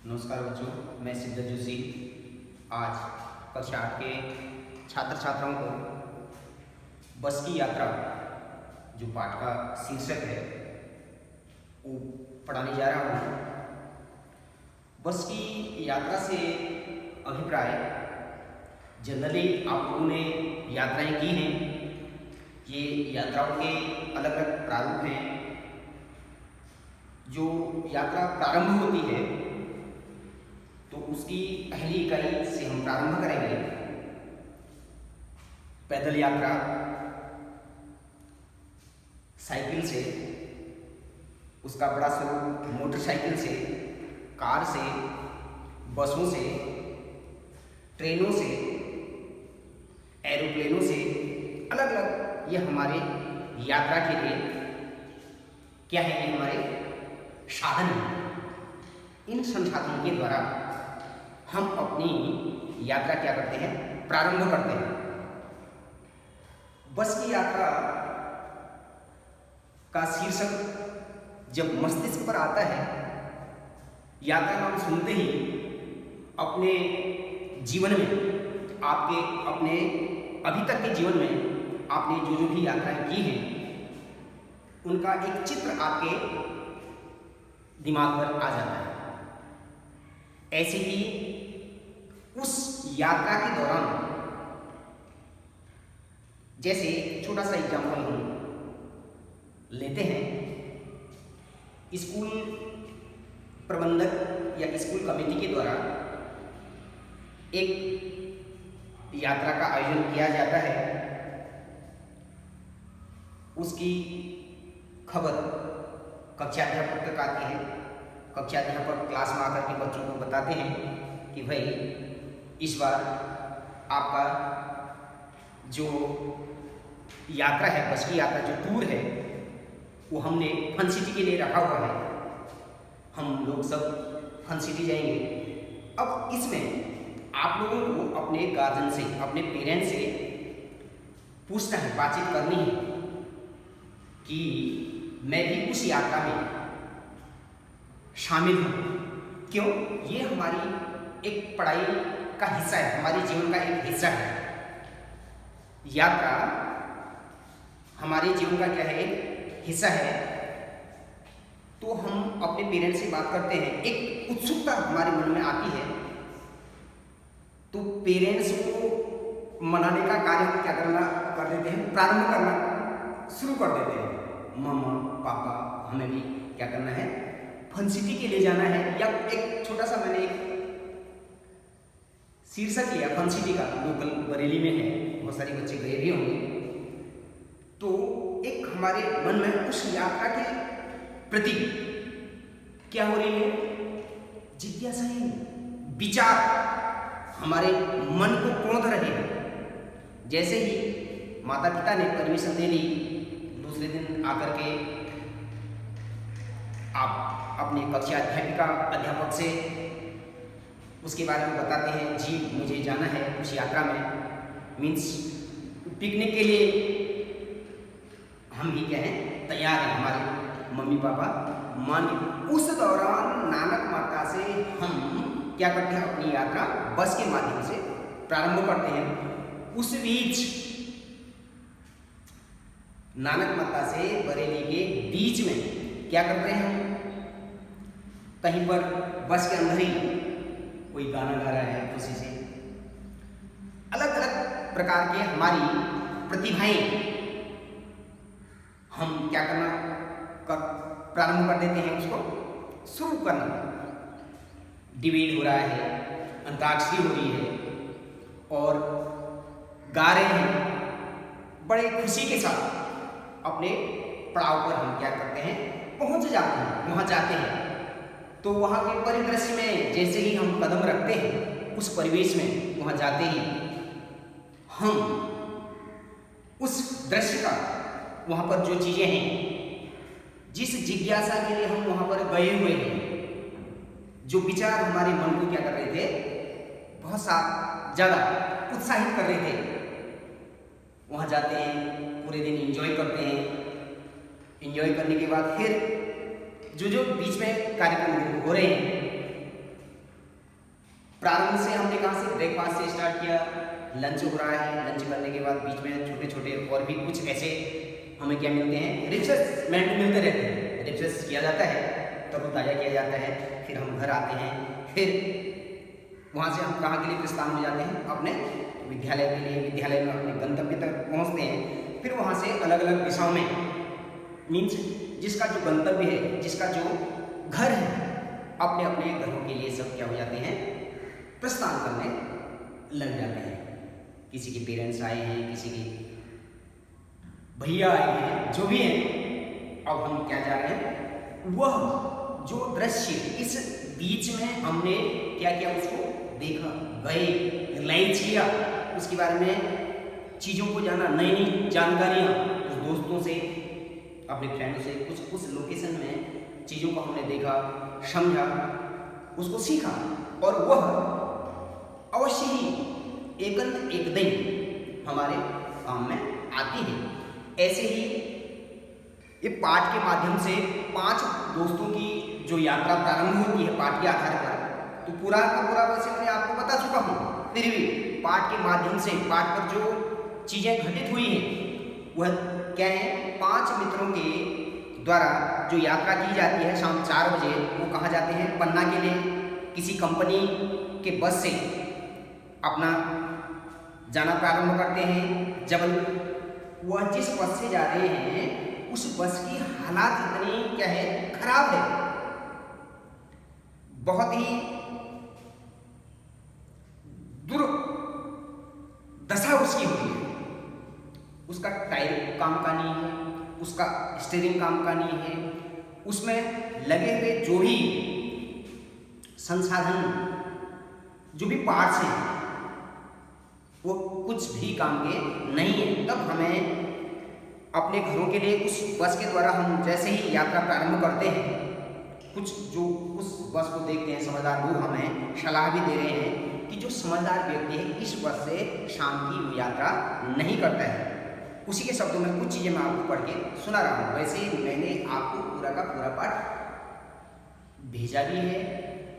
नमस्कार बच्चों, मैं सिद्धू जोशी आज कक्षा 8 के छात्र छात्राओं को बस की यात्रा जो पाठ का शीर्षक है वो पढ़ाने जा रहा हूँ। बस की यात्रा से अभिप्राय जनरली आप लोगों ने यात्राएं की हैं। ये यात्राओं के अलग अलग प्रारूप हैं। जो यात्रा प्रारंभ होती है तो उसकी पहली इकाई से हम प्रारंभ करेंगे। पैदल यात्रा, साइकिल से, उसका बड़ा स्वरूप मोटरसाइकिल से, कार से, बसों से, ट्रेनों से, एरोप्लेनों से, अलग अलग ये हमारे यात्रा के लिए क्या है, ये हमारे साधन हैं। इन संसाधनों के द्वारा हम अपनी यात्रा क्या करते हैं, प्रारंभ करते हैं। बस की यात्रा का शीर्षक जब मस्तिष्क पर आता है, यात्रा नाम सुनते ही अपने जीवन में, आपके अपने अभी तक के जीवन में आपने जो भी यात्राएं की हैं उनका एक चित्र आपके दिमाग पर आ जाता है। ऐसे ही उस यात्रा के दौरान, जैसे छोटा सा एग्जाम्पल हम लेते हैं, स्कूल प्रबंधक या स्कूल कमेटी के द्वारा एक यात्रा का आयोजन किया जाता है। उसकी खबर कक्षाध्यापक तक आती है। कक्षाध्यापक क्लास में आकर के बच्चों को बताते हैं कि भाई इस बार आपका जो यात्रा है, बस की यात्रा जो टूर है, वो हमने फन सिटी के लिए रखा हुआ है। हम लोग सब फन सिटी जाएंगे। अब इसमें आप लोगों को अपने गार्जियन से, अपने पेरेंट्स से पूछना है, बातचीत करनी है कि मैं भी उस यात्रा में शामिल हूँ। क्यों? ये हमारी एक पढ़ाई का हिस्सा है, हमारे जीवन का एक हिस्सा है। यात्रा हमारे जीवन का क्या है, एक हिस्सा है। तो हम अपने पेरेंट्स से बात करते हैं, एक उत्सुकता हमारे मन में आती है, तो पेरेंट्स को मनाने का कार्य हम क्या करना कर देते हैं, प्रारंभ करना शुरू कर देते हैं। मामा पापा हमें भी क्या करना है, फन सिटी के लिए जाना है। या एक छोटा सा मैंने एक शीर्षक लिया फन सिटी का, लोकल बरेली में है, बहुत सारे बच्चे गए भी होंगे। तो एक हमारे मन में उस यात्रा के प्रति क्या हो रही है, जिज्ञासाएं, विचार हमारे मन को कौंध रहे हैं। जैसे ही माता पिता ने परमिशन दे ली, दूसरे दिन आकर के आप अपने कक्षा अध्यापिका अध्यापक से उसके बारे में बताते हैं, जी मुझे जाना है उस यात्रा में, मीन्स पिकनिक के लिए हम भी क्या हैं, तैयार हैं, हमारे मम्मी पापा मान। उस दौरान नानक माता से हम क्या करते हैं, अपनी यात्रा बस के माध्यम से प्रारंभ करते हैं। उस बीच नानक माता से बरेली के बीच में क्या करते हैं, हम कहीं पर बस के अंदर ही कोई गाना गा रहा है, किसी से अलग अलग प्रकार के हमारी प्रतिभाएं हम क्या करना प्रारंभ कर देते हैं, उसको शुरू करना। डिबेट हो रहा है, अंताक्षरी हो रही है और गा रहे हैं। बड़े खुशी के साथ अपने पड़ाव पर हम क्या करते हैं, पहुंच जाते हैं, वहां जाते हैं। तो वहाँ के परिदृश्य में जैसे ही हम कदम रखते हैं, उस परिवेश में वहाँ जाते ही हम उस दृश्य का, वहाँ पर जो चीज़ें हैं, जिस जिज्ञासा के लिए हम वहाँ पर गए हुए हैं, जो विचार हमारे मन को क्या कर रहे थे, बहुत ज़्यादा उत्साहित कर रहे थे, वहाँ जाते हैं, पूरे दिन एंजॉय करते हैं। एंजॉय करने के बाद फिर जो बीच में कार्यक्रम हो रहे हैं प्रारंभ से हमने कहाँ से, ब्रेकफास्ट से स्टार्ट किया, लंच हो रहा है, लंच करने के बाद बीच में छोटे छोटे और भी कुछ ऐसे हमें क्या मिलते हैं, रिफ्रेशमेंट मिलते रहते हैं, रिफ्रेश किया जाता है, तरोताज़ा किया जाता है। फिर हम घर आते हैं, फिर वहाँ से हम कहाँ के लिए प्रस्थान हो जाते हैं, अपने विद्यालय के लिए, विद्यालय में अपने गंतव्य तक पहुँचते हैं। फिर वहाँ से अलग अलग दिशाओं में, मीन्स जिसका जो गंतव्य है, जिसका जो घर है, अपने अपने घरों के लिए सब क्या हो जाते हैं, प्रस्थान करने लग जाते हैं। किसी के पेरेंट्स आए हैं, किसी के भैया आए हैं, जो भी हैं। अब हम क्या जा रहे हैं, वह जो दृश्य इस बीच में हमने क्या किया, उसको देखा, गए, रियलाइज किया, उसके बारे में चीज़ों को जाना, नई नई जानकारियाँ उस दोस्तों से, अपने फ्रेंडों से, कुछ उस लोकेशन में चीज़ों को हमने देखा, समझा, उसको सीखा, और वह अवश्य ही एक न एक दिन हमारे काम में आती है। ऐसे ही ये पाठ के माध्यम से 5 दोस्तों की जो यात्रा प्रारंभ होती है पाठ के आधार पर, तो पूरा का पूरा वैसे मैं आपको बता चुका हूँ, फिर भी पाठ के माध्यम से, पाठ पर जो चीज़ें घटित हुई हैं वह क्या है, 5 मित्रों के द्वारा जो यात्रा की जाती है शाम 4 बजे, वो कहाँ जाते हैं, पन्ना के लिए, किसी कंपनी के बस से अपना जाना प्रारंभ करते हैं जबलपुर। वह जिस बस से जा रहे हैं उस बस की हालात इतनी क्या है, खराब है, बहुत ही दुर्दशा उसकी हुई है। उसका टायर काम का नहीं है, उसका स्टीयरिंग काम का नहीं है, उसमें लगे हुए जो भी संसाधन, जो भी पार्ट्स हैं, वो कुछ भी काम के नहीं है। तब हमें अपने घरों के लिए उस बस के द्वारा हम जैसे ही यात्रा प्रारंभ करते हैं, कुछ जो उस बस को देखते हैं समझदार लोग हमें सलाह भी दे रहे हैं कि जो समझदार व्यक्ति है इस बस से शाम की यात्रा नहीं करता है। उसी के शब्दों में कुछ चीज़ें मैं आपको पढ़ के सुना रहा हूँ। वैसे मैंने आपको पूरा का पूरा पाठ भेजा भी है,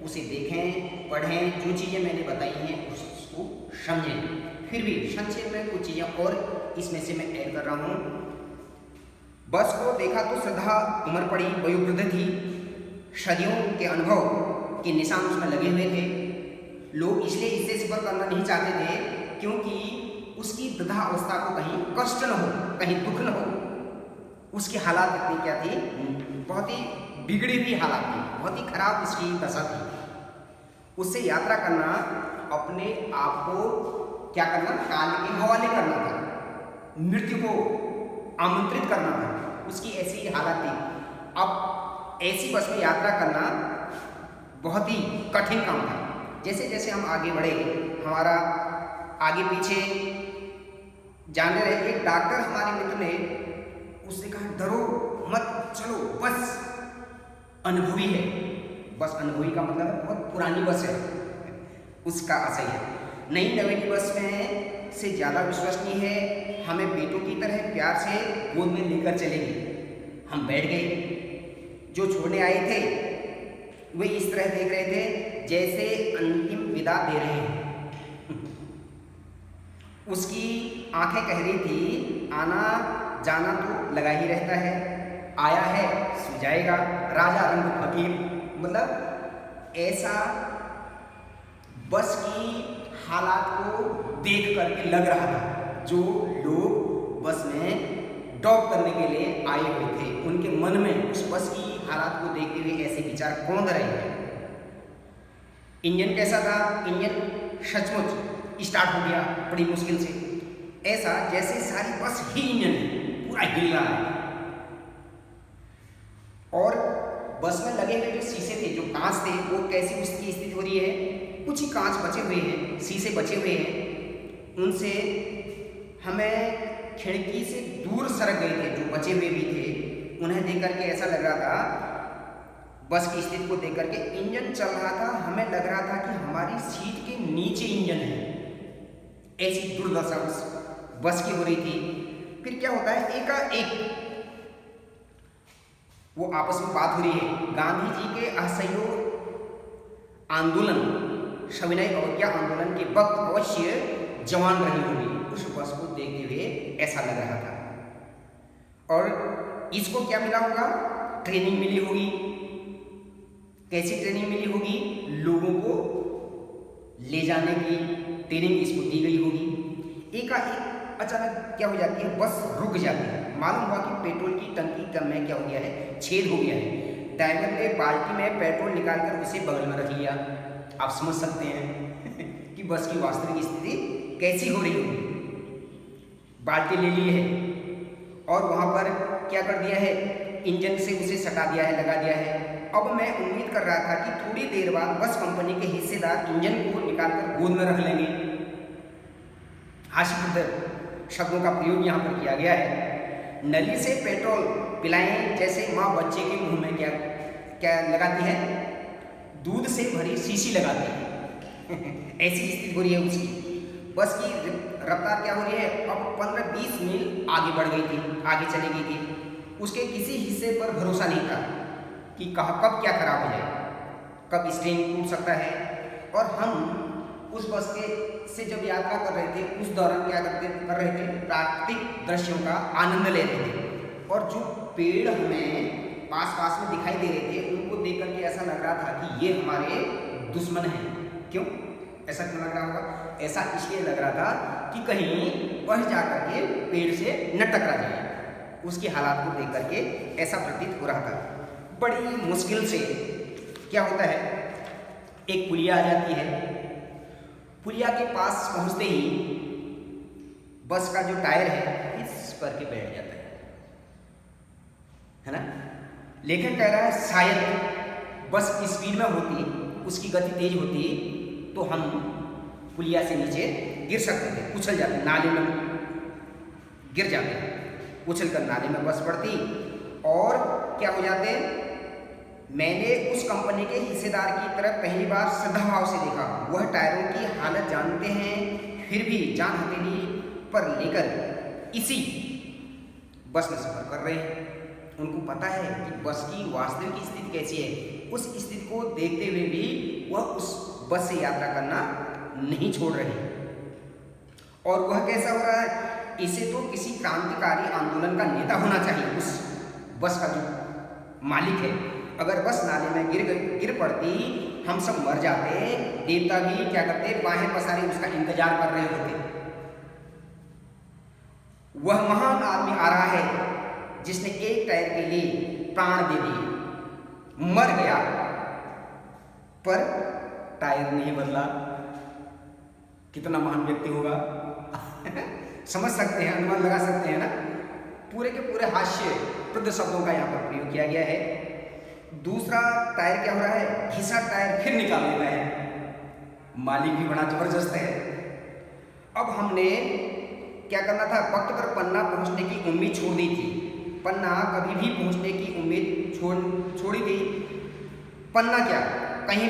उसे देखें, पढ़ें, जो चीज़ें मैंने बताई हैं उसको समझें। फिर भी संक्षेप में कुछ चीज़ें और इसमें से मैं ऐड कर रहा हूँ। बस को देखा तो श्रद्धा उम्र पड़ी, वयोवृद्ध थी, सदियों के अनुभव के निशान उसमें लगे हुए थे। लोग इसलिए इससे सफर करना नहीं चाहते थे क्योंकि उसकी वृद्धावस्था को कहीं कष्ट न हो, कहीं दुख न हो। उसकी हालात इतनी क्या थी, बहुत ही बिगड़ी हुई हालात थी, बहुत ही खराब उसकी दशा थी। उससे यात्रा करना अपने आप को क्या करना, काल के हवाले करना था, मृत्यु को आमंत्रित करना था। उसकी ऐसी हालत थी। अब ऐसी बस में यात्रा करना बहुत ही कठिन काम था। जैसे जैसे हम आगे बढ़े, हमारा आगे पीछे जाने रहे, एक डॉक्टर हमारे मित्र ने उसने कहा डरो मत, चलो बस अनुभवी है। बस अनुभवी का मतलब है बहुत पुरानी बस है, उसका आशय है। नई नवेली बस में से ज़्यादा विश्वसनीय है, हमें बेटों की तरह प्यार से गोद में लेकर चलेगी। हम बैठ गए। जो छोड़ने आए थे वे इस तरह देख रहे थे जैसे अंतिम विदा दे रहे हैं। उसकी आंखें कह रही थी आना जाना तो लगा ही रहता है, आया है सो जाएगा, राजा रंग फकीर। मतलब ऐसा बस की हालात को देख करके लग रहा था। जो लोग बस में ड्रॉप करने के लिए आए हुए थे उनके मन में उस बस की हालात को देखते हुए ऐसे विचार कौंध रहे हैं। इंजन कैसा था, इंजन सचमुच स्टार्ट हो गया बड़ी मुश्किल से, ऐसा जैसे सारी बस ही इंजन है, पूरा हिल रहा है। और बस में लगे हुए जो शीशे थे, जो कांच थे, वो कैसी उसकी स्थिति हो रही है, कुछ ही कांच बचे हुए हैं, शीशे बचे हुए हैं, उनसे हमें खिड़की से दूर सरक गए थे। जो बचे हुए भी थे उन्हें देख करके ऐसा लग रहा था, बस की स्थिति को देख करके इंजन चल रहा था, हमें लग रहा था कि हमारी सीट के नीचे इंजन है। ऐसी दुर्दशा उस बस की हो रही थी। फिर क्या होता है, एकाएक वो आपस में बात हो रही है। गांधी जी के असहयोग आंदोलन सविनय अवज्ञा आंदोलन के वक्त अवश्य जवान रही होगी। उस बस को देखते हुए ऐसा लग रहा था। और इसको क्या मिला होगा? ट्रेनिंग मिली होगी। कैसी ट्रेनिंग मिली होगी? लोगों को ले जाने की ट्रेनिंग इसको दी गई होगी। एकाएक अचानक क्या हो जाती है? बस रुक जाती है। मालूम हुआ कि पेट्रोल की टंकी में क्या हो गया है? छेद हो गया है। ड्राइवर ने बाल्टी में पेट्रोल निकालकर उसे बगल में रख लिया। आप समझ सकते हैं कि बस की वास्तविक स्थिति कैसी हो रही होगी। बाल्टी ले ली है और वहाँ पर क्या कर दिया है? इंजन से उसे सटा दिया है, लगा दिया है। अब मैं उम्मीद कर रहा था कि थोड़ी देर बाद बस कंपनी के हिस्सेदार इंजन को निकालकर गोद में रख लेंगे। हास्यवृद्धक शब्दों का प्रयोग यहाँ पर किया गया है। नली से पेट्रोल पिलाएं जैसे माँ बच्चे के मुंह में क्या लगाती है? दूध से भरी शीशी लगाती है। ऐसी स्थिति हो रही है उसकी। बस की रफ्तार क्या हो रही है? अब 15-20 मील आगे बढ़ गई थी, आगे चली गई थी। उसके किसी हिस्से पर भरोसा नहीं था कि कब क्या खराब हो जाए, कब स्टीयरिंग टूट सकता है। और हम उस बस से जब यात्रा कर रहे थे, उस दौरान क्या कर रहे थे? प्राकृतिक दृश्यों का आनंद ले रहे थे। और जो पेड़ हमें पास में दिखाई दे रहे थे, उनको देख करके ऐसा लग रहा था कि ये हमारे दुश्मन हैं। क्यों ऐसा क्यों लग रहा होगा? ऐसा इसलिए लग रहा था कि कहीं वह जाकर के पेड़ से न टकरा जाए। उसकी हालात को देख करके ऐसा प्रतीत हो रहा था। बड़ी मुश्किल से क्या होता है? एक पुलिया आ जाती है। पुलिया के पास पहुंचते ही बस का जो टायर है इस पर के बैठ जाता है ना। लेखक कह रहा है शायद बस स्पीड में होती, उसकी गति तेज होती तो हम पुलिया से नीचे गिर सकते थे, उछल जाते, नाले में गिर जाते, उछल कर नाले में बस पड़ती और क्या हो जाते? मैंने उस कंपनी के हिस्सेदार की तरफ पहली बार श्रद्धाभाव से देखा। वह टायरों की हालत जानते हैं, फिर भी जान हथेली पर लेकर इसी बस में सफर कर रहे हैं। उनको पता है कि बस की वास्तविक स्थिति कैसी है। उस स्थिति को देखते हुए भी वह उस बस से यात्रा करना नहीं छोड़ रहे। और वह कैसा हो रहा है? इसे तो किसी क्रांतिकारी आंदोलन का नेता होना चाहिए। उस बस का जो मालिक है, अगर बस नाले में गिर पड़ती, हम सब मर जाते। देवता भी क्या करते? बाहें पसारे उसका इंतजार कर रहे होते। वह महान आदमी आ रहा है जिसने एक टायर के लिए प्राण दे दिए, मर गया, पर टायर नहीं बदला। कितना महान व्यक्ति होगा? समझ सकते हैं, अनुमान लगा सकते हैं ना। पूरे के पूरे हास्यप्रद शब्दों का यहाँ पर प्रयोग किया गया है। दूसरा टायर क्या हो रहा है? घिसा टायर फिर निकाल लेता है। मालिक भी बड़ा जबरदस्त है। अब हमने क्या करना था? वक्त पर पन्ना पहुंचने की उम्मीद छोड़ दी थी। पन्ना कभी भी पहुंचने की उम्मीद छोड़ी थी। पन्ना क्या, कहीं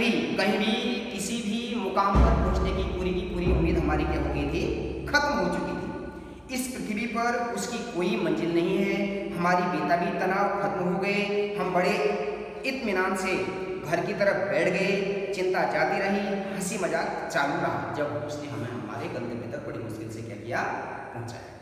भी किसी भी मुकाम पर पहुंचने की पूरी उम्मीद हमारी क्या हो गई थी? खत्म हो चुकी थी। इस पृथ्वी पर उसकी कोई मंजिल नहीं है। हमारी बेताबी तनाव खत्म हो गए। हम बड़े इत्मीनान से घर की तरफ बैठ गए। चिंता जाती रही, हंसी मजाक चालू रहा, जब उसने हमें हमारे गंतव्य तक बड़ी मुश्किल से क्या किया? पहुंचाया।